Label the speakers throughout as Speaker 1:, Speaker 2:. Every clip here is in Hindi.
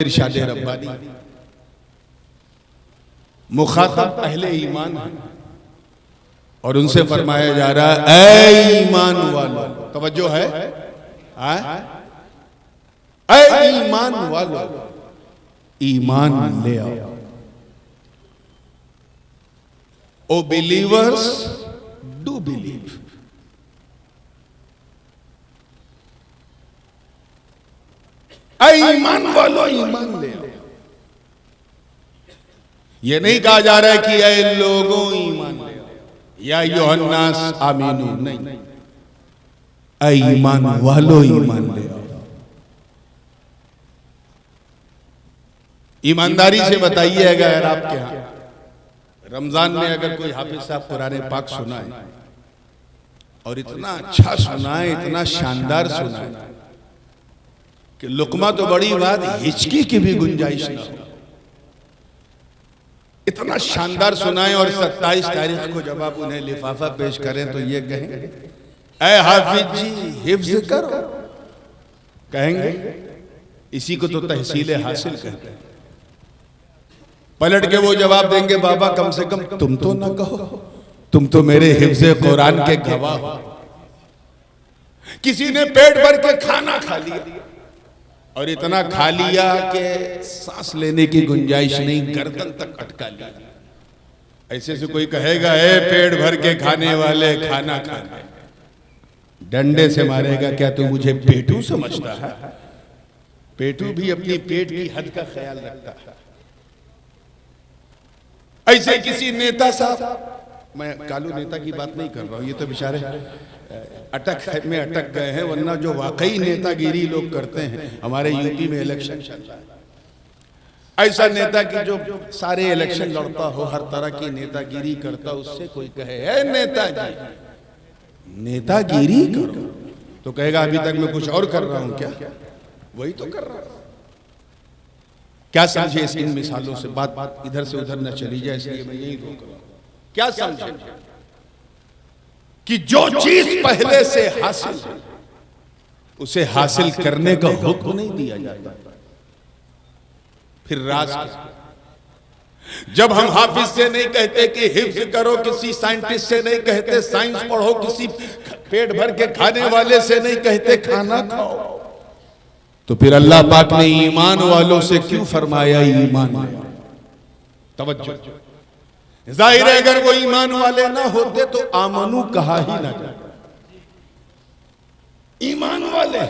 Speaker 1: इरशाद रब्बानी मुखातब अहले ईमान है और उनसे फरमाया जा रहा है ऐ ईमान वालो, तवज्जो है, ऐ ईमान वालो ईमान ले आओ। ओ बिलीवर्स डू बिलीव। ईमान वालो ईमान ले आओ। ये नहीं कहा जा रहा है कि ऐ लोगों ईमान ले आओ या योहन्नास आमीनू, नहीं, ऐ ईमान वालो ईमान ले आओ। ईमानदारी से बताइए, अगर आपके यहां रमजान में अगर कोई हाफिज साहब कुरान पाक सुनाए और इतना अच्छा सुनाए, इतना शानदार सुनाए कि लुकमा तो बड़ी बात, हिचकी की भी गुंजाइश ना हो, इतना शानदार सुनाएं और 27 तारीख को जब आप उन्हें लिफाफा पेश करें तो ये कहेंगे ऐ हाफिज जी हिफ्ज करो, कहेंगे। इसी को तो तहसील हासिल कहते हैं। पलट के वो जवाब देंगे बाबा कम से कम तुम तो ना कहो, तुम तो मेरे हिफ्ज कुरान के गवाह हो। किसी ने पेट भर के खाना खा लिया और इतना खा लिया कि सांस लेने की गुंजाइश नहीं, गर्दन तक अटका लिया। ऐसे से कोई कहेगा ए पेट भर के खाने वाले खाना खाने, डंडे से मारेगा। क्या तू मुझे पेटू समझता है? पेटू भी अपनी पेट की हद का ख्याल रखता है। ऐसे किसी नेता साहब, मैं कालू नेता की बात नहीं कर रहा हूं, ये तो बेचारे अटक में अटक गए हैं, वरना जो वाकई नेतागिरी लोग करते हैं। हमारे यूपी में इलेक्शन चल रहा है, ऐसा नेता की जो सारे इलेक्शन लड़ता हो, हर तरह की नेतागिरी करता, उससे कोई कहे है नेताजी नेतागिरी करो तो कहेगा अभी तक मैं कुछ और कर रहा हूं क्या? वही तो कर रहा हूं। क्या समझे इन मिसालों से? बात इधर से उधर न चली जाए, इसलिए मैं यही रोक रहा हूं। क्या समझे कि जो चीज पहले से हासिल है उसे हासिल करने का हुक्म नहीं दिया जाता। फिर राज जब हम हाफिज से नहीं कहते कि हिफ्ज करो, किसी साइंटिस्ट से नहीं कहते साइंस पढ़ो, किसी पेट भर के खाने वाले से नहीं कहते खाना खाओ, तो फिर अल्लाह पाक ने ईमान वालों से क्यों फरमाया ईमान? तवज्जो, जाहिर है अगर वो ईमान वाले ना होते तो आमनू कहा ही ना जाता। ईमान वाले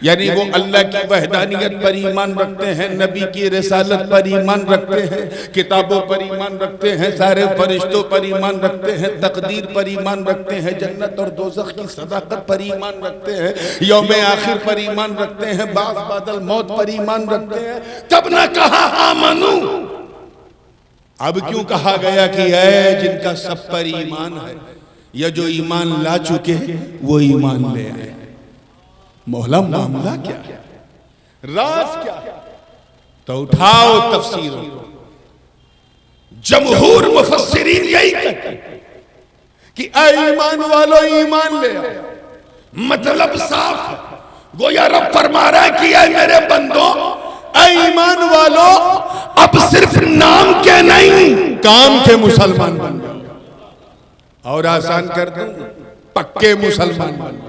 Speaker 1: यानी वो अल्लाह की वहदानियत पर ईमान रखते हैं, नबी की रिसालत पर ईमान रखते हैं, किताबों पर ईमान रखते हैं, सारे फरिश्तों पर ईमान रखते हैं, तकदीर पर ईमान रखते हैं, जन्नत और दोज़ख की सदाकत पर ईमान रखते हैं, यौम आखिर पर ईमान रखते हैं, बास बादल मौत पर ईमान रखते हैं। तब ना कहा आमनू, अब क्यों कहा गया कि है जिनका सब पर ईमान है, या जो ईमान ला चुके वो ईमान ले आए। मौला मामला क्या है, राज क्या है? तो उठाओ तफसीरों को। जमहूर मुफस्सिरीन यही कहते हैं कि ऐ ईमान वालों ईमान ले आओ। मतलब साफ है, गोया रब फरमा रहा है कि ऐ मेरे बंदों, ऐ ईमान वालों, अब सिर्फ नाम के नहीं काम के मुसलमान बन जाओ। और आसान कर दूं, पक्के मुसलमान बन जाओ,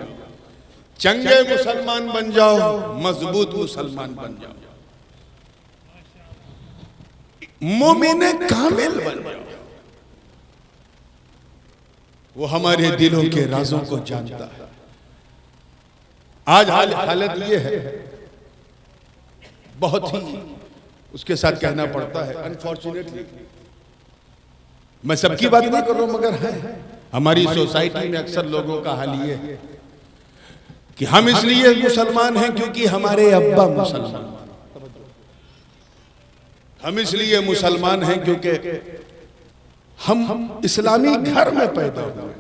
Speaker 1: चंगे मुसलमान बन जाओ, मजबूत मुसलमान बन जाओ, मोमिने कामिल बन जाओ। वो हमारे दिलों के राजों को जानता है। आज हालत ये है, बहुत ही उसके साथ कहना पड़ता है अनफॉर्चुनेटली। मैं सबकी बात नहीं कर रहा हूं, मगर है हमारी सोसाइटी में अक्सर लोगों का हाल ये है कि हम इसलिए मुसलमान हैं क्योंकि हमारे अब्बा मुसलमान, हम इसलिए मुसलमान हैं क्योंकि हम इस्लामी घर में पैदा हुए,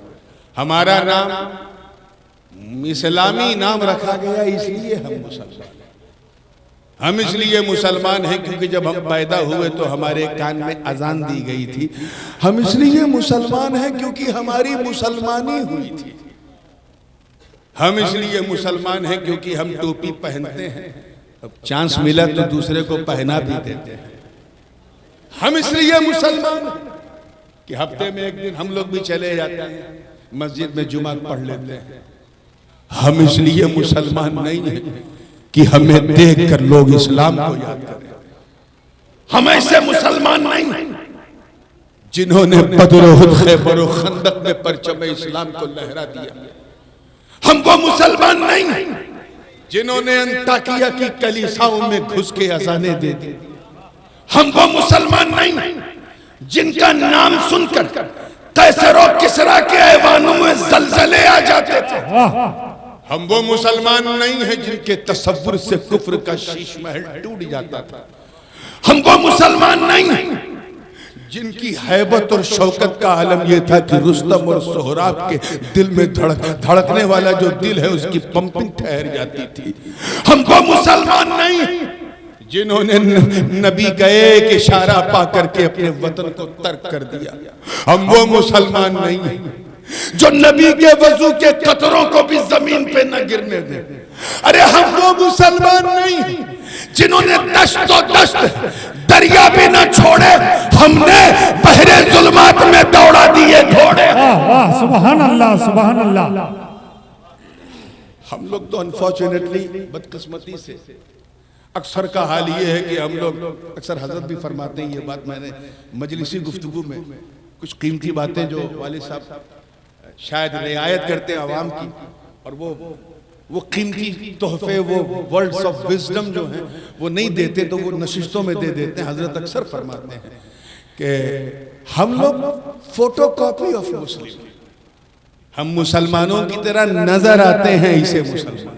Speaker 1: हमारा नाम इस्लामी नाम रखा गया, इसलिए हम मुसलमान हैं। हम इसलिए मुसलमान हैं क्योंकि जब हम पैदा हुए तो हमारे कान में अजान दी गई थी। हम इसलिए मुसलमान हैं क्योंकि हमारी मुसलमानी हुई थी। हम इसलिए मुसलमान हैं क्योंकि हम टोपी पहनते हैं, अब चांस मिला तो दूसरे को पहना भी देते हैं। हम इसलिए मुसलमान कि हफ्ते में एक दिन हम लोग भी चले जाते हैं मस्जिद में जुमा पढ़ लेते हैं। हम इसलिए मुसलमान नहीं हैं कि हमें देखकर लोग इस्लाम को याद करें। हम ऐसे मुसलमान नहीं जिन्होंने बदर, उहद, खैबर और खंदक में परचम इस्लाम को लहरा दिया। हम वो मुसलमान नहीं जिन्होंने अंताकिया की कलीसाओं में घुस के अजानें दे दी। हम वो मुसलमान नहीं जिनका नाम सुनकर कैसर और किसरा के ऐवानों में जलजले आ जाते थे। हम वो मुसलमान नहीं है जिनके तसव्वुर से कुफ्र का शीश महल टूट जाता था। हम वो मुसलमान नहीं जिनकी हैबत और शौकत का आलम यह था कि रुस्तम और सोहराब के दिल में धड़कने वाला जो दिल है उसकी पंपिंग ठहर जाती थी। हम वो मुसलमान नहीं जिन्होंने नबी का एक इशारा पा करके अपने वतन को तर्क कर दिया। हम वो मुसलमान नहीं जो नबी के वजू के कतरों को भी जमीन पे न गिरने दे। अरे हम वो मुसलमान नहीं जिन्होंने दश्त तो दश्त दरिया भी न छोड़े, हमने बहरे जुल्मात में दौड़ा दिए घोड़े।
Speaker 2: सुभान अल्लाह, सुभान अल्लाह।
Speaker 1: हम लोग तो अनफॉर्चुनेटली बदकिस्मती से अक्सर का हाल ये है कि हम लोग अक्सर हजरत भी फरमाते हैं, ये बात मैंने मजलिसी गुफ्तगू में कुछ कीमती बातें जो वालिद साहब शायद रियायत करते हैं आवाम की, और वो कीमती तोहफे, वो वर्ड्स ऑफ विजडम जो हैं वो नहीं देते तो वो नशिस्तों में दे देते हैं। हजरत अक्सर फरमाते हैं कि हम लोग फोटोकॉपी ऑफ मुस्लिम, हम मुसलमानों की तरह नजर आते हैं इसे मुसलमान,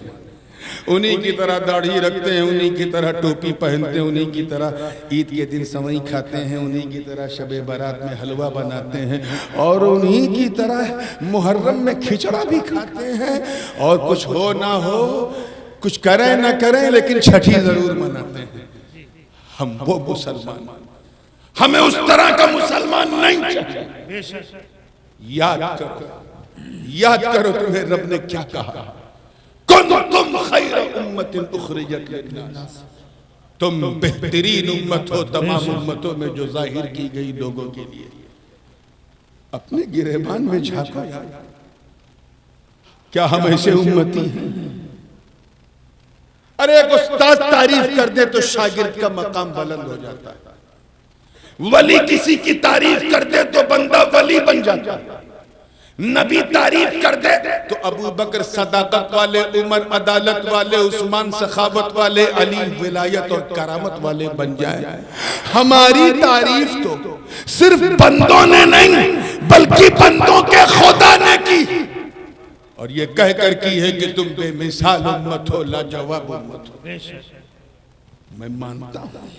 Speaker 1: उन्हीं की तरह दाढ़ी रखते हैं, उन्हीं की तरह टोपी पहनते हैं, उन्हीं की तरह ईद के दिन सेवई खाते हैं, उन्हीं की तरह शबे बारात में हलवा बनाते हैं, और उन्हीं की तरह मुहर्रम में खिचड़ा भी खाते हैं, और कुछ हो ना हो, कुछ करें ना करें, लेकिन छठी जरूर मनाते हैं। हम वो मुसलमान, हमें उस तरह का मुसलमान नहीं चाहिए। याद करो तुम्हें रब ने क्या कहा, तुम खैर उम्मतिन उखरिजत लिन्नास, तुम बेहतरीन उम्मत हो तमाम उम्मतों में जो जाहिर की गई लोगों के लिए। अपने गिरेबान में झांको यार, क्या हम ऐसे उम्मती हैं? अरे एक उस्ताद तारीफ कर दे तो शागिर्द का मकाम बुलंद हो जाता है, वली किसी की तारीफ कर दे तो बंदा वली बन जाता है, नबी तारीफ कर दे तो अबू बकर सदाकत वाले, उमर अदालत वाले, उस्मान सखावत वाले, अली विलायत और करामत वाले बन जाए। हमारी तारीफ तो सिर्फ बंदों ने नहीं बल्कि बंदों के खुदा ने की, और ये कहकर की है कि तुम बेमिसाल उम्मत हो, लाजवाब उम्मत हो। मैं मानता हूं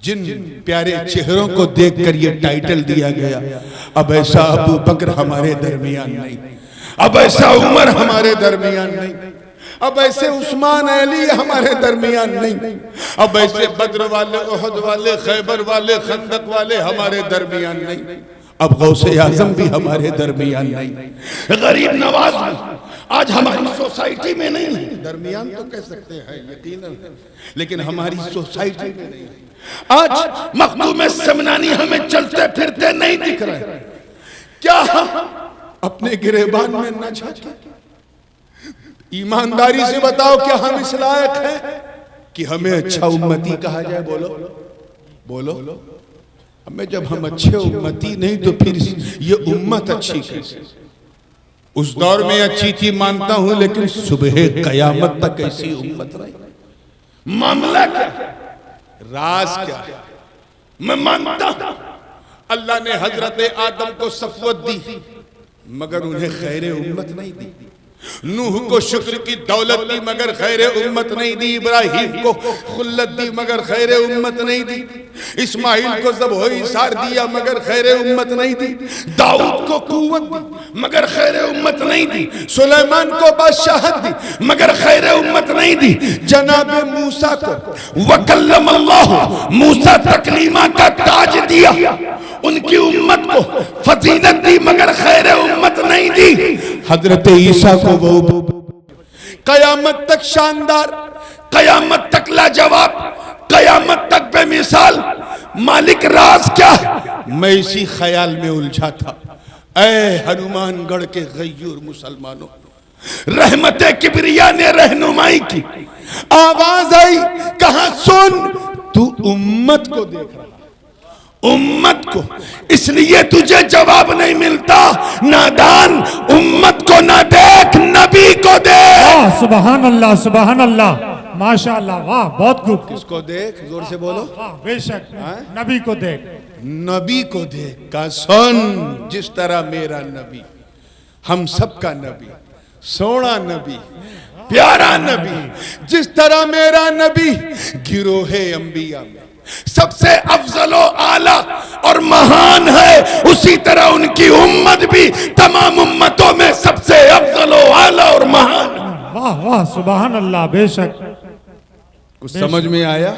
Speaker 1: जिन प्यारे चेहरों को देखकर ये टाइटल दिया गया, अब ऐसा अबू बकर हमारे दरमियान नहीं, अब ऐसा उमर हमारे दरमियान नहीं, अब ऐसे उस्मान अली हमारे दरमियान नहीं, अब ऐसे बद्र वाले, उहद वाले, खैबर वाले, खंदक वाले हमारे दरमियान नहीं, अब गौसे आजम भी हमारे दरमियान नहीं, गरीब नवाज आज हमारी सोसाइटी में नहीं है। दरमियान तो कह सकते हैं यकीनन, लेकिन हमारी सोसाइटी में नहीं। आज मखदूम समनानी हमें चलते फिरते नहीं दिख रहे। क्या हम अपने गिरेबान में न झांके? ईमानदारी से बताओ, क्या हम इस लायक हैं कि हमें अच्छा उम्मती कहा जाए? बोलो बोलो। हमें जब हम अच्छे उम्मती नहीं तो फिर ये उम्मत अच्छी कैसे? उस दौर में अच्छी थी मानता हूं, लेकिन सुबह कयामत तक ऐसी उम्मत रही। मामला क्या, राज क्या है? मैं मानता हूं अल्लाह ने हजरत आदम को सफवत दी मगर उन्हें खैर उम्मत नहीं दी, नूह को शुक्र की दौलत दी मगर खैर उम्मत नहीं दी, इब्राहिम को खुल्लत दी मगर खैर उम्मत नहीं दी, इस्माइल को ज़ब्ह इसार दिया मगर खैर उम्मत नहीं दी, दाऊद को कुव्वत दी मगर खैर उम्मत नहीं दी, सुलेमान को बादशाहत दी मगर खैर उम्मत नहीं दी, जनाब मूसा को वकल्लम अल्लाह, मूसा तकलीमा का ताज दिया, उनकी उम्मत को फजीलत दी मगर खैर उम्मत नहीं दी, हजरत ईसा को वो कयामत तक शानदार कयामत तक लाजवाब, कयामत तक बेमिसाल। मालिक राज क्या? मैं इसी ख्याल में उलझा था। ऐ हनुमानगढ़ के गय्यूर मुसलमानों, रहमते किबरिया ने रहनुमाई की। आवाज आई, कहा सुन, तू उम्मत को देख रहा, उम्मत को, इसलिए तुझे जवाब नहीं मिलता। नादान, उम्मत को ना देख, नबी को देख।
Speaker 2: वाह सुबहान अल्लाह, सुबहान अल्लाह, माशाअल्लाह, वाह बहुत खूब।
Speaker 1: किसको देख? जोर से बोलो।
Speaker 2: वाह बेशक, नबी को देख।
Speaker 1: नबी को देख का सुन, जिस तरह मेरा नबी, हम सबका नबी, सोना नबी, प्यारा नबी, जिस तरह मेरा नबी गिरोहे अंबिया में सबसे अफजलो आला और महान है, उसी तरह उनकी उम्मत भी तमाम उम्मतों में सबसे अफजलो आला और महान।
Speaker 2: वाह वाह सुबहान अल्लाह, बेशक।
Speaker 1: कुछ समझ में आया?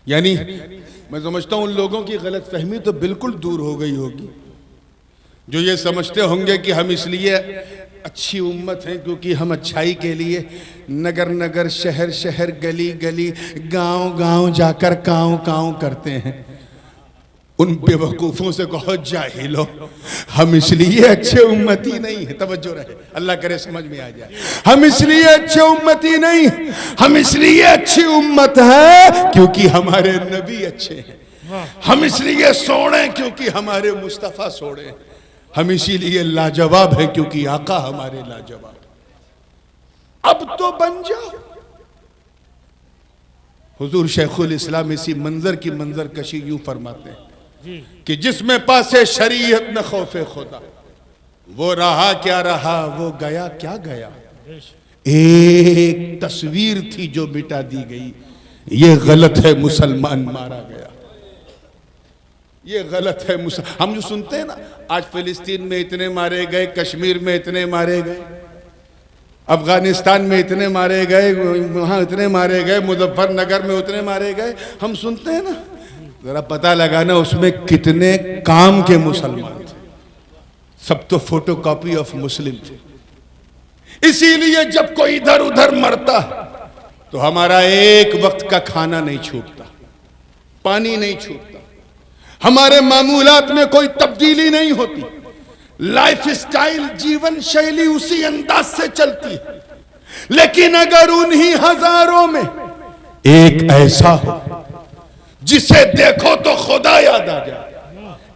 Speaker 1: यानी मैं समझता हूं उन लोगों की गलत फहमी तो बिल्कुल दूर हो गई होगी जो ये समझते होंगे कि हम इसलिए अच्छी उम्मत हैं क्योंकि हम अच्छाई के लिए नगर नगर, शहर शहर, गली गली, गांव गांव जाकर काँव काँव करते हैं। उन बेवकूफ़ों से कहो जाहिलो, हम इसलिए अच्छे उम्मती नहीं है। तवज्जो रहे, अल्लाह करे समझ में आ जाए। हम इसलिए अच्छे उम्मती नहीं, हम इसलिए अच्छी उम्मत है क्योंकि हमारे नबी अच्छे हैं। हम इसलिए सोने क्योंकि हमारे मुस्तफ़ा सोने। हम इसीलिए लाजवाब है क्योंकि आका हमारे लाजवाब। अब तो बन जाओ। हुजूर शेखुल इस्लाम इसी मंजर की मंजर कशी यूं फरमाते हैं कि जिसमें पासे शरीयत न खौफे खुदा, वो रहा क्या रहा, वो गया क्या गया। एक तस्वीर थी जो मिटा दी गई, ये गलत है, मुसलमान मारा गया, ये गलत है। हम जो सुनते हैं ना, आज फिलिस्तीन में इतने मारे गए, कश्मीर में इतने मारे गए, अफगानिस्तान में इतने मारे गए, वहां इतने मारे गए, मुजफ्फरनगर में उतने मारे गए, हम सुनते हैं ना। जरा पता लगाना उसमें कितने काम के मुसलमान थे। सब तो फोटो कॉपी ऑफ मुस्लिम थे। इसीलिए जब कोई इधर उधर मरता तो हमारा एक वक्त का खाना नहीं छूटता, पानी नहीं छूटता, हमारे मामूलात में कोई तब्दीली नहीं होती, लाइफ स्टाइल, जीवन शैली उसी अंदाज से चलती है। लेकिन अगर उन्हीं हजारों में एक ऐसा हो जिसे देखो तो खुदा याद आ जाए,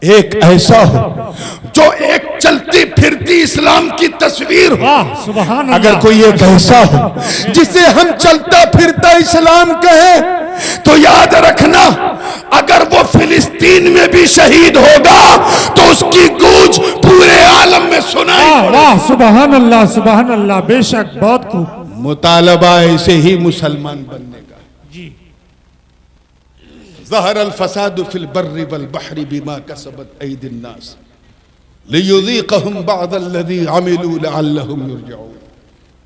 Speaker 1: एक ऐसा हो जो एक चलती फिरती इस्लाम की तस्वीर हो,
Speaker 2: सुभान
Speaker 1: अगर कोई एक ऐसा हो जिसे हम चलता फिरता इस्लाम कहें, तो याद रखना अगर वो फिलिस्तीन में भी शहीद होगा तो उसकी गूंज पूरे आलम में सुनाई पड़ेगी।
Speaker 2: सुभान अल्लाह, सुभान अल्लाह, बेशक बहुत खूब।
Speaker 1: मुतालबा ऐसे ही मुसलमान बनने का।
Speaker 2: जी,
Speaker 1: ज़हर अल फसाद फिल बर्रि वल बहरि बिमा कसबत ऐदिन नास लियुज़ीक़हुम बअदल्लज़ी अमिलू लअल्लहुम युरजऊन।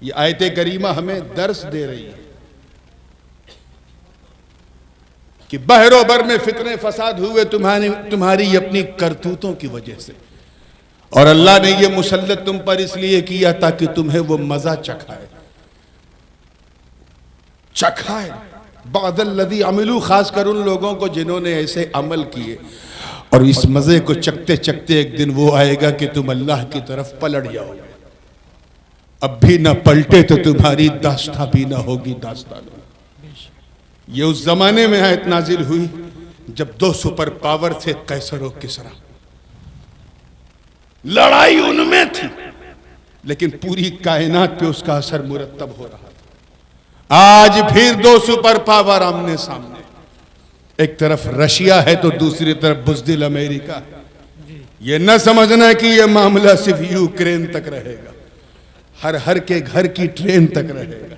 Speaker 1: ये आयत करीमा हमें दर्स दे रही है कि बहरो बर में फितने फसाद हुए तुम्हारी अपनी करतूतों की वजह से, और अल्लाह ने यह मुसल्लत तुम पर इसलिए किया ताकि तुम्हें वो मजा चखाए। बादल्लज़ी अमिलू, खास कर उन लोगों को जिन्होंने ऐसे अमल किए, और इस मजे को चखते चखते एक दिन वो आएगा कि तुम अल्लाह की तरफ पलट जाओगे। अब भी ना पलटे तो तुम्हारी दास्तां भी ना होगी दास्तान। ये उस जमाने में आयत नाजिल हुई जब दो सुपर पावर थे, कैसर और किसरा। लड़ाई उनमें थी लेकिन पूरी कायनात पे उसका असर मुरतब हो रहा था। आज फिर दो सुपर पावर आमने सामने, एक तरफ रशिया है तो दूसरी तरफ बुज़दिल अमेरिका। ये न समझना कि ये मामला सिर्फ यूक्रेन तक रहेगा, हर के घर की ट्रेन तक रहेगा,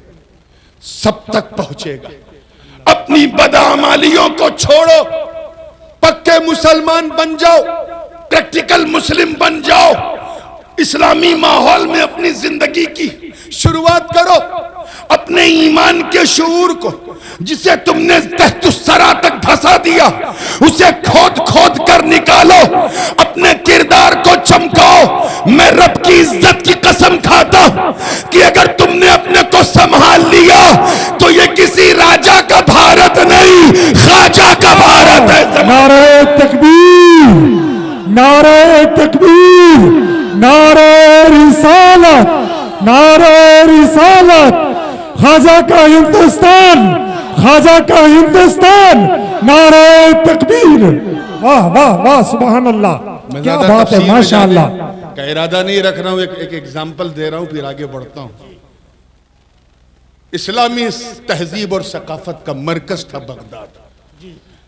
Speaker 1: सब तक पहुंचेगा। अपनी बदअमालियों को छोड़ो, पक्के मुसलमान बन जाओ, प्रैक्टिकल मुस्लिम बन जाओ, इस्लामी माहौल में अपनी जिंदगी की शुरुआत करो। अपने ईमान के शऊर को, जिसे तुमने तहतुस्सरा तक धंसा दिया, उसे खोद खोद कर निकालो। अपने किरदार को चमकाओ। मैं रब की इज्जत की कसम कसम खाता हूं कि अगर तुमने अपने को संभाल लिया तो ये किसी राजा का भारत नहीं, ख्वाजा का भारत है।
Speaker 2: नारे तकबीर, नारे तकबीर, नारे रिसालत, नारे रिसालत, ख्वाजा का हिंदुस्तान, ख्वाजा का हिंदुस्तान, नारे तकबीर। वाह वाह वाह, सुभान अल्लाह, क्या बात है, माशाअल्लाह।
Speaker 1: का इरादा नहीं रख रहा हूं, एक एग्जाम्पल दे रहा हूं, फिर आगे बढ़ता हूं। इस्लामी तहजीब और सकाफत का मरकज था बगदाद,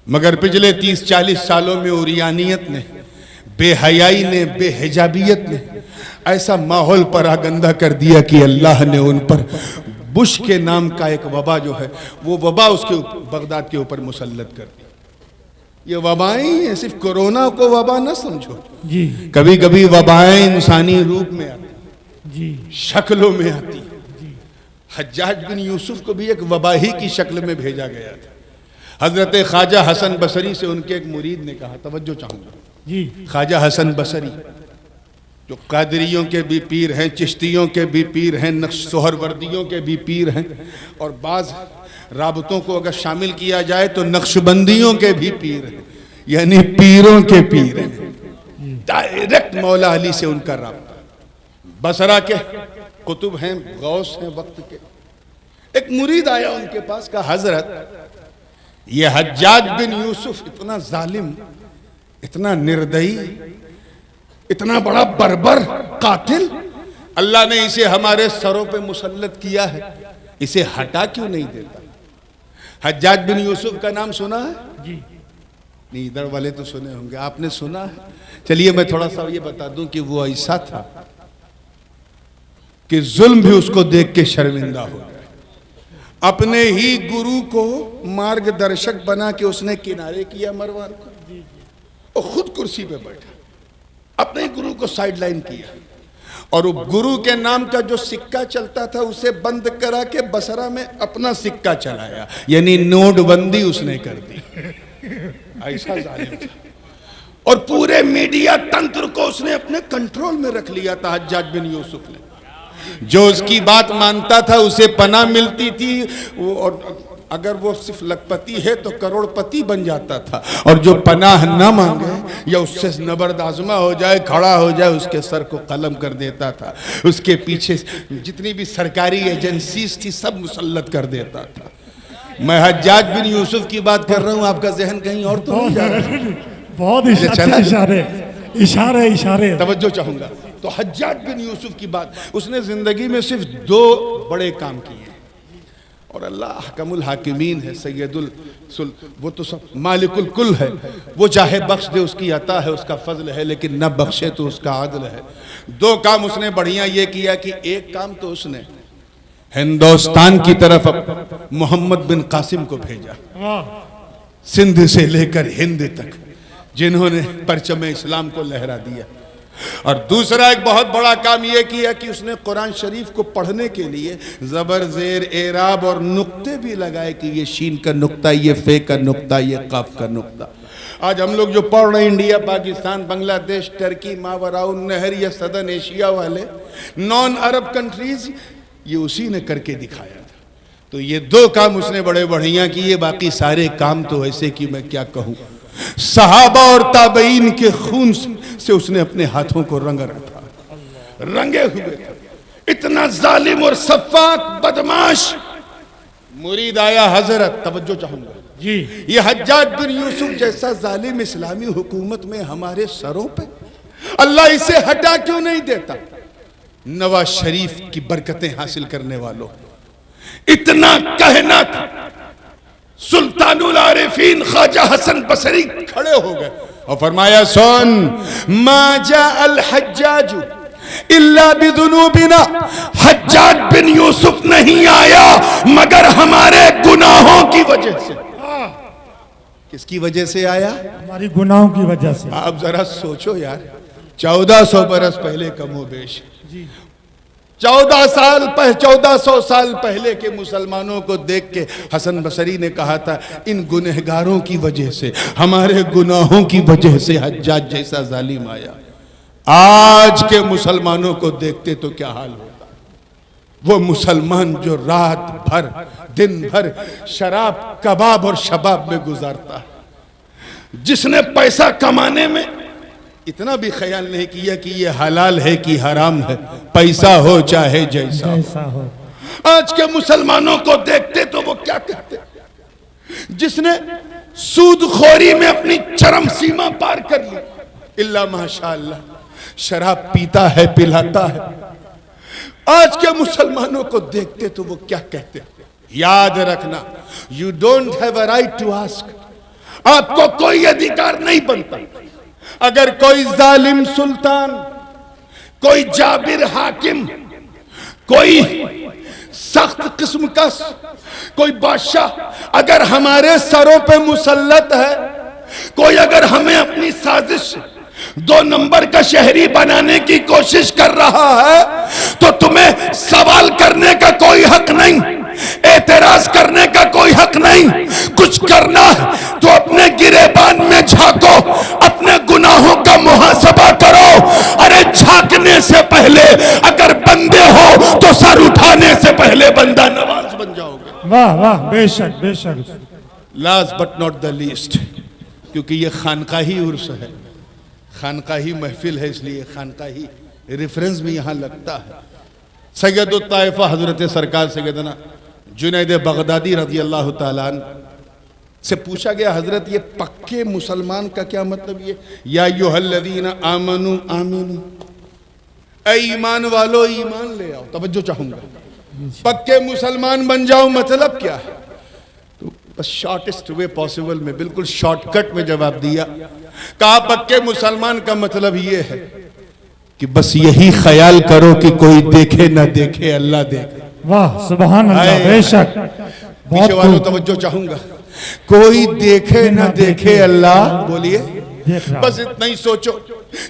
Speaker 1: मगर पिछले 30-40 सालों में उरियानियत ने, बेहयाई ने, बेहिजाबियत ने ऐसा माहौल परागंदा कर दिया कि अल्लाह ने उन पर बुश के नाम का एक वबा जो है, वो वबा उसके बगदाद के ऊपर मुसल्लत कर दी। ये वबाएं हैं, सिर्फ कोरोना को वबा न समझो
Speaker 2: जी,
Speaker 1: कभी कभी वबाएं इंसानी रूप में आती
Speaker 2: जी,
Speaker 1: शक्लों में आती। हज्जाज बिन यूसुफ को भी एक वबा ही की शक्ल में भेजा गया था। हजरत ख्वाजा हसन बसरी से उनके एक मुरीद ने कहा, तवज्जो चाहूंगा
Speaker 2: जी,
Speaker 1: ख्वाजा हसन बसरी जो कादरियों के भी पीर हैं, चिश्तियों के भी पीर हैं, नक्श सोहरवर्दियों के भी पीर हैं, और बाज राबतों को अगर शामिल किया जाए तो नक्शबंदियों के भी पीर हैं, यानी पीरों के पीर हैं। डायरेक्ट मौला अली से उनका राब्ता। बसरा के कुतुब हैं, गौस हैं वक्त के। एक मुरीद आया उनके पास, का हजरत ये हज्जाज बिन यूसुफ इतना जालिम, इतना निर्दयी, इतना बड़ा बर्बर कातिल, अल्लाह ने इसे हमारे सरों पे मुसल्लत किया है, इसे हटा क्यों नहीं देता? हज्जाज बिन यूसुफ का नाम सुना है?
Speaker 2: जी,
Speaker 1: नहीं, इधर वाले तो सुने होंगे, आपने सुना है? चलिए मैं थोड़ा सा ये बता दूं कि वो ऐसा था कि जुल्म भी उसको देख के शर्मिंदा हो गया। अपने ही गुरु को मार्गदर्शक बना के उसने किनारे किया मरवार को, और खुद कुर्सी पे बैठा, अपने गुरु को साइडलाइन किया, और वो गुरु के नाम का जो सिक्का चलता था उसे बंद करा के बसरा में अपना सिक्का चलाया, यानी नोटबंदी उसने कर दी। ऐसा जालिम था। और पूरे मीडिया तंत्र को उसने अपने कंट्रोल में रख लिया था हज्जाज बिन यूसुफ ने। जो उसकी बात मानता था उसे पनाह मिलती थी, और अगर वो सिर्फ लखपति है तो करोड़पति बन जाता था, और जो पनाह न मांगे या उससे नबरदाजमा हो जाए, खड़ा हो जाए, उसके सर को कलम कर देता था। उसके पीछे जितनी भी सरकारी एजेंसीज थी सब मुसल्लत कर देता था। मैं हज्जाज बिन यूसुफ की बात कर रहा हूँ, आपका जहन कहीं और तो नहीं जा रहा?
Speaker 2: बहुत इशारे, इशारे, इशारे,
Speaker 1: तवज्जो चाहूंगा। तो हज्जाज बिन यूसुफ की बात, उसने जिंदगी में सिर्फ 2 बड़े काम किए, और अल्लाह हकमुल हाकिमीन है, सैयदुल सुल, वो तो सब मालिकुल कुल है, वो चाहे बख्श दे, उसकी अता है, उसका फजल है, लेकिन न बख्शे तो उसका आदल है। 2 काम उसने बढ़िया ये किया कि एक काम तो उसने हिंदुस्तान की तरफ मोहम्मद बिन कासिम को भेजा, सिंध से लेकर हिंद तक, जिन्होंने परचम इस्लाम को लहरा दिया। और दूसरा एक बहुत बड़ा काम यह किया कि उसने कुरान शरीफ को पढ़ने के लिए जबर जेर एराब और नुक्ते भी लगाए कि ये शीन का नुक्ता, ये फे का नुक्ता, ये काफ का नुक्ता। आज हम लोग जो पढ़ रहे हैं इंडिया, पाकिस्तान, बांग्लादेश, टर्की, मावराउन नहर, या सदर्न एशिया वाले नॉन अरब कंट्रीज, ये उसी ने करके दिखाया था। तो ये 2 काम उसने बड़े बढ़िया किए। बाकी सारे काम तो ऐसे कि मैं क्या कहूँ, सहाबा और ताबईन के खून से उसने अपने हाथों को रंग रखा, रंगे हुए थे। इतना जालिम और सफाक बदमाश मुरीद आया हजरत, तवज्जो चाहूंगा
Speaker 2: जी,
Speaker 1: ये हज्जाज बिन यूसुफ जैसा जालिम इस्लामी हुकूमत में हमारे सरों पे, अल्लाह इसे हटा क्यों नहीं देता? नवाज शरीफ की बरकतें हासिल करने वालों, इतना कहना था, सुल्तानुल आरिफीन ख्वाजा हसन बसरी खड़े हो गए और फरमाया, सुन, मा जा अल हज्जाज इल्ला बिदुनूबिना, हज्जाज बिन यूसुफ नहीं आया मगर हमारे गुनाहों की वजह से। किसकी वजह से आया?
Speaker 2: हमारी गुनाहों की वजह से।
Speaker 1: आप जरा सोचो यार, 1400 बरस पहले कमो बेश, 1400 साल पहले के मुसलमानों को देख के हसन बसरी ने कहा था, इन गुनहगारों की वजह से, हमारे गुनाहों की वजह से हज्जाज जैसा जालिम आया। आज के मुसलमानों को देखते तो क्या हाल होता। वो मुसलमान जो रात भर दिन भर शराब कबाब और शबाब में गुजारता है, जिसने पैसा कमाने में इतना भी ख्याल नहीं किया कि ये हलाल है कि हराम है, पैसा हो चाहे जैसा
Speaker 2: हो।
Speaker 1: आज के मुसलमानों को देखते तो वो क्या कहते, जिसने सूदखोरी में अपनी चरम सीमा पार कर ली, इल्ला माशाअल्लाह शराब पीता है पिलाता है। आज के मुसलमानों को देखते तो वो क्या कहते। याद रखना, you don't have a right to ask, आपको कोई अधिकार नहीं बनता। अगर कोई जालिम सुल्तान, कोई जाबिर हाकिम, कोई सख्त किस्म का कोई बादशाह अगर हमारे सरों पे मुसल्लत है, कोई अगर हमें अपनी साजिश 2 नंबर का शहरी बनाने की कोशिश कर रहा है, तो तुम्हें सवाल करने का कोई हक नहीं, एतराज करने का कोई हक नहीं। कुछ करना है तो अपने गिरेबान में झांको, अपने गुनाहों का मुहासबा करो। अरे झांकने से पहले अगर बंदे हो तो सर उठाने से पहले बंदा नवाज बन जाओगे।
Speaker 2: वाह वाह, बेशक बेशक।
Speaker 1: Last but not the least, क्योंकि ये खानकाही उर्स है, खानकाही महफिल है, इसलिए खानकाही रेफरेंस भी यहाँ लगता है। सैयद ताइफा हजरत सरकार सैयदना जुनैद बगदादी रज़ी अल्लाह ताला अन्हु से पूछा गया, हजरत ये पक्के मुसलमान का क्या मतलब? ये या अय्युहल्लज़ीना आमनू आमीनू, ऐ ईमान वालो ईमान ले आओ। तवज्जो चाहूंगा, पक्के मुसलमान बन जाओ मतलब क्या है? तो बस शॉर्टेस्ट वे पॉसिबल में, बिल्कुल शॉर्टकट में जवाब दिया। कहा पक्के मुसलमान का मतलब ये है कि बस यही ख्याल करो कि कोई देखे ना देखे, अल्लाह देखे।
Speaker 2: वाह सुभान अल्लाह, बेशक।
Speaker 1: पीछे वालों तवज्जो चाहूंगा, कोई देखे ना देखे, अल्लाह बोलिए। बस इतना ही सोचो,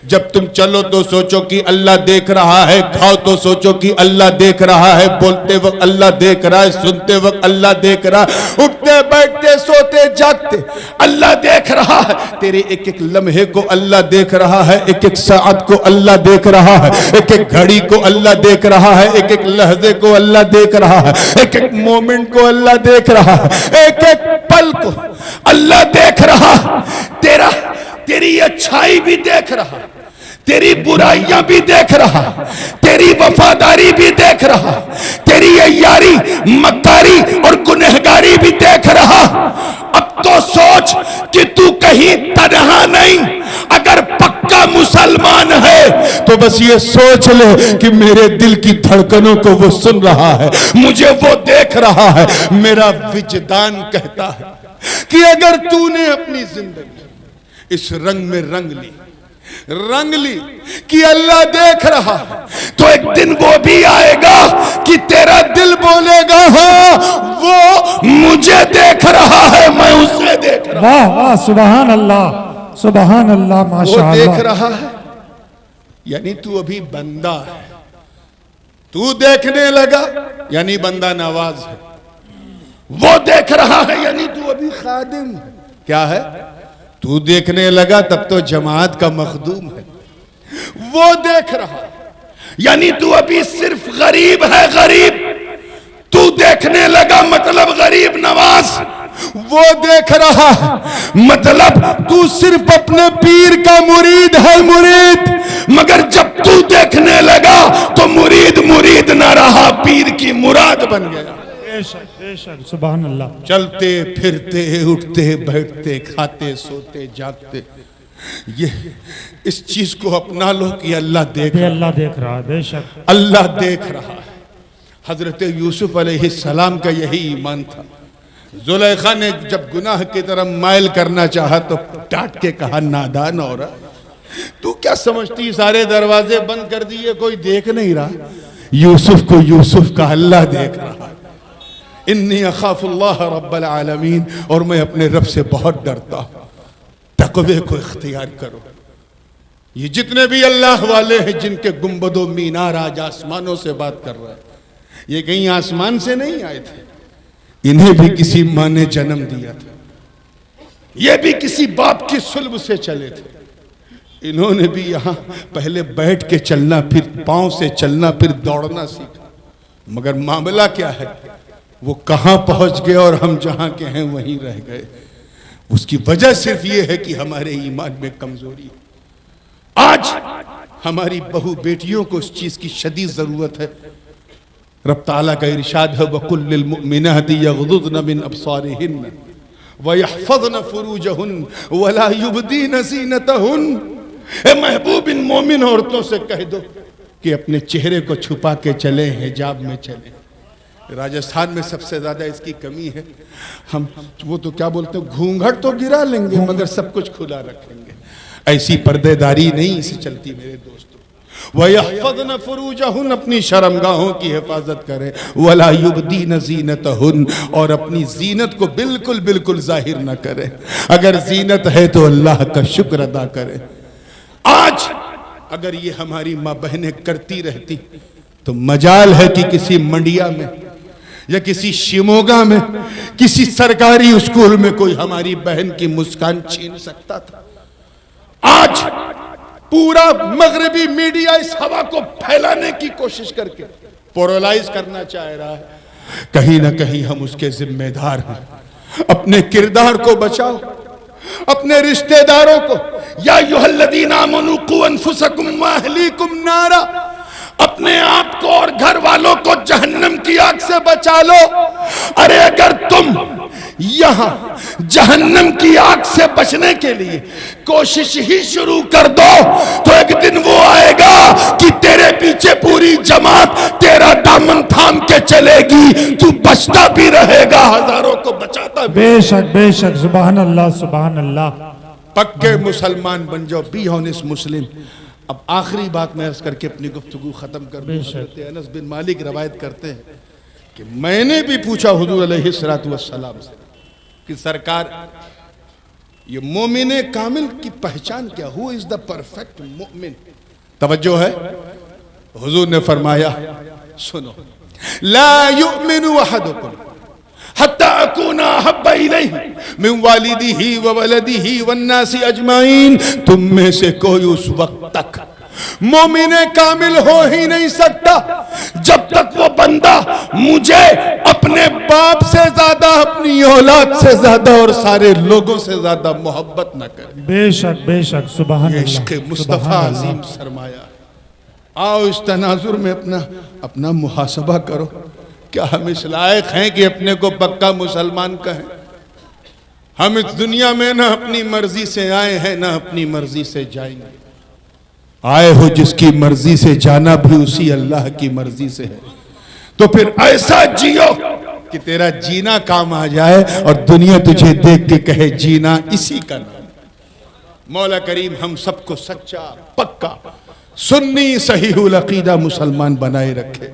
Speaker 1: जब तुम चलो तो सोचो कि अल्लाह देख रहा है, खाओ तो सोचो कि अल्लाह देख रहा है, बोलते वक्त अल्लाह देख रहा है, सुनते वक्त अल्लाह देख रहा है, उठते बैठते सोते जागते अल्लाह देख रहा है। तेरे एक एक लम्हे को अल्लाह देख रहा है, एक एक साअत को अल्लाह देख रहा है, एक एक घड़ी को अल्लाह देख रहा है, एक एक लहजे को अल्लाह देख रहा है, एक एक मोमेंट को अल्लाह देख रहा है, एक एक पल को अल्लाह देख रहा है। तेरी अच्छाई भी देख रहा, तेरी बुराइयां भी देख रहा, तेरी वफादारी भी देख रहा, तेरी यारी मक्कारी और गुनहगारी भी देख रहा। अब तो सोच कि तू कहीं तन्हा नहीं। अगर पक्का मुसलमान है तो बस ये सोच ले कि मेरे दिल की धड़कनों को वो सुन रहा है, मुझे वो देख रहा है। मेरा विजदान कहता है कि अगर तूने अपनी जिंदगी इस रंग में रंग ली कि अल्लाह देख रहा, तो एक दिन वो भी आएगा कि तेरा दिल बोलेगा हाँ वो मुझे देख रहा है, मैं उसे देख रहा।
Speaker 2: वाह वाह सुभान अल्लाह, सुभान अल्लाह, माशाअल्लाह।
Speaker 1: वो देख रहा है यानी तू अभी बंदा है, तू देखने लगा यानी बंदा नवाज है। वो देख रहा है यानी तू अभी खादिम है। क्या है? तू देखने लगा तब तो जमात का मखदूम है। वो देख रहा यानी तू अभी सिर्फ गरीब है, गरीब। तू देखने लगा मतलब गरीब नवाज। वो देख रहा मतलब तू सिर्फ अपने पीर का मुरीद है, मुरीद। मगर जब तू देखने लगा तो मुरीद मुरीद ना रहा, पीर की मुराद बन गया।
Speaker 2: सुभान अल्लाह।
Speaker 1: चलते फिरते उठते बैठते खाते सोते जागते, ये इस चीज को अपना लो कि अल्लाह देख रहा है,
Speaker 2: अल्लाह देख रहा है, बेशक
Speaker 1: अल्लाह देख रहा है। हजरत यूसुफ अलैहिस्सलाम का यही ईमान था। जुलेखा ने जब गुनाह की तरफ माइल करना चाहा तो डांट के कहा, नादान औरत, तू क्या समझती सारे दरवाजे बंद कर दिए, कोई देख नहीं रहा। यूसुफ को यूसुफ का अल्लाह देख रहा। इन्नी अखाफुल्लाह रब्बल आलमीन, और मैं अपने रब से बहुत डरता हूं। तकवे को इख्तियार करो। ये जितने भी अल्लाह वाले हैं जिनके गुंबदो मीनार आज आसमानों से बात कर रहे हैं, ये कहीं आसमान से नहीं आए थे, इन्हें भी किसी माँ ने जन्म दिया था, ये भी किसी बाप की सुल्ब से चले थे। इन्होंने भी यहाँ पहले बैठ के चलना, फिर पांव से चलना, फिर दौड़ना सीखा। मगर मामला क्या है, वो कहाँ पहुंच गए और हम जहाँ के हैं वहीं रह गए। उसकी वजह सिर्फ ये है कि हमारे ईमान में कमजोरी है। आज हमारी बहू बेटियों को इस चीज की शदीद जरूरत है। रब ताला का इरशाद है, वकुल लिल मुमिनाति यग़ुज़्ज़न मिन अब्सारिहिन्न व यहफ़ज़्न फ़ुरूजहुन्न व ला युबदीन ज़ीनतहुन्न। ए महबूब, इन मोमिन औरतों से कह दो कि अपने चेहरे को छुपा के चले, हिजाब में चले। राजस्थान में सबसे ज्यादा इसकी कमी है। हम वो तो क्या बोलते हैं, घूंघट तो गिरा लेंगे मगर सब कुछ खुला रखेंगे। ऐसी पर्देदारी नहीं से चलती मेरे दोस्तों। वयहफ़ज़्न फ़ुरूजहुन्न, अपनी शर्मगाहों की हिफाजत करें। वला युबदीन ज़ीनतहुन्न, और अपनी जीनत को बिल्कुल बिल्कुल जाहिर न करें। अगर जीनत है तो अल्लाह का शुक्र अदा करें। आज अगर ये हमारी माँ बहनें करती रहती तो मजाल है कि किसी मंडिया में या किसी शिमोगा में किसी सरकारी स्कूल में कोई हमारी बहन की मुस्कान छीन सकता था। आज पूरा मगरबी मीडिया इस हवा को फैलाने की कोशिश करके पोलराइज करना चाह रहा है। कहीं ना कहीं हम उसके जिम्मेदार हैं। अपने किरदार को बचाओ, अपने रिश्तेदारों को, या अय्युहल्लज़ीना आमनू क़ू अनफुसकुम व अहलीकुम नारा, अपने आप को और घर वालों को जहन्नम की आग से बचा लो। अरे अगर तुम यहां जहन्नम की आग से बचने के लिए कोशिश ही शुरू कर दो तो एक दिन वो आएगा कि तेरे पीछे पूरी जमात तेरा दामन थाम के चलेगी, तू बचता भी रहेगा, हजारों को बचाता भी।
Speaker 2: बेशक बेशक, सुभान अल्लाह सुभान अल्लाह।
Speaker 1: पक्के मुसलमान बन जाओ, बी ऑनेस्ट मुस्लिम। अब आखिरी बात मैं अर्ज करके अपनी गुफ्तगू खत्म कर दूं। हज़रत अनस बिन मालिक रवायत करते हैं कि मैंने भी पूछा हुजूर अलैहिस्सलातु वस्सलाम से कि सरकार, ये मोमिन कामिल की पहचान क्या, हु इज द परफेक्ट मोमिन? तवज्जो है, हुजूर ने फरमाया, सुनो, ला युमिनु अहदुकुम हत्ता अकूना अहब्बा इलैहि मिन वालिदिही व वलदिही वन्नासी अजमाइन। तुम में से कोई उस वक्त तक मोमिन कामिल हो ही नहीं सकता जब तक वो बंदा मुझे अपने बाप से ज्यादा, अपनी औलाद से ज्यादा और सारे लोगों से ज्यादा मोहब्बत न करे।
Speaker 2: बेशक बेशक, सुभान अल्लाह।
Speaker 1: इश्क़ मुस्तफा अजीम सरमाया। आओ इस तनाजुर में अपना मुहासबा करो। क्या हम इस लायक हैं कि अपने को पक्का मुसलमान कहें? हम इस दुनिया में ना अपनी मर्जी से आए हैं ना अपनी मर्जी से जाएंगे। आए हो जिसकी मर्जी से, जाना भी उसी अल्लाह की मर्जी से है। तो फिर ऐसा जियो कि तेरा जीना काम आ जाए और दुनिया तुझे देख के कहे जीना इसी का नाम। मौला करीम हम सबको सच्चा पक्का सुन्नी सहीहुल अकीदा मुसलमान बनाए रखे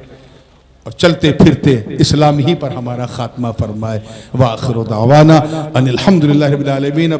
Speaker 1: और चलते फिरते इस्लाम ही पर हमारा खात्मा फरमाए। व आखिरु दावाना अनिल हम्दुलिल्लाहि रब्बिल आलमीन।